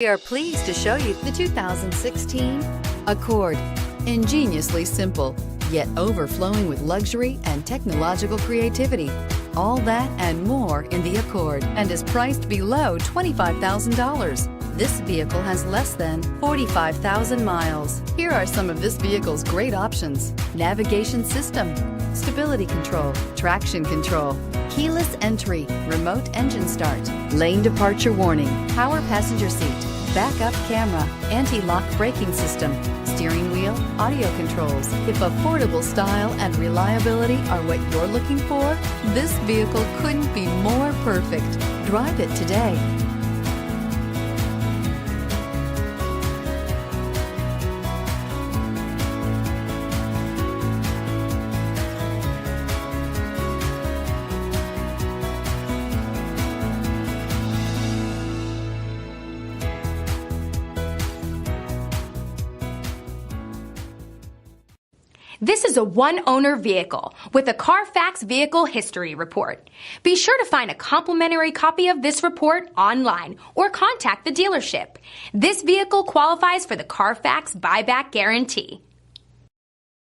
We are pleased to show you the 2016 Accord. Ingeniously simple, yet overflowing with luxury and technological creativity. All that and more in the Accord, and is priced below $25,000. This vehicle has less than 45,000 miles. Here are some of this vehicle's great options: navigation system, stability control, traction control, keyless entry, remote engine start, lane departure warning, power passenger seat, backup camera, anti-lock braking system, steering wheel audio controls. If affordable style and reliability are what you're looking for, this vehicle couldn't be more perfect. Drive it today. This is a one-owner vehicle with a Carfax Vehicle History Report. Be sure to find a complimentary copy of this report online or contact the dealership. This vehicle qualifies for the Carfax Buyback Guarantee.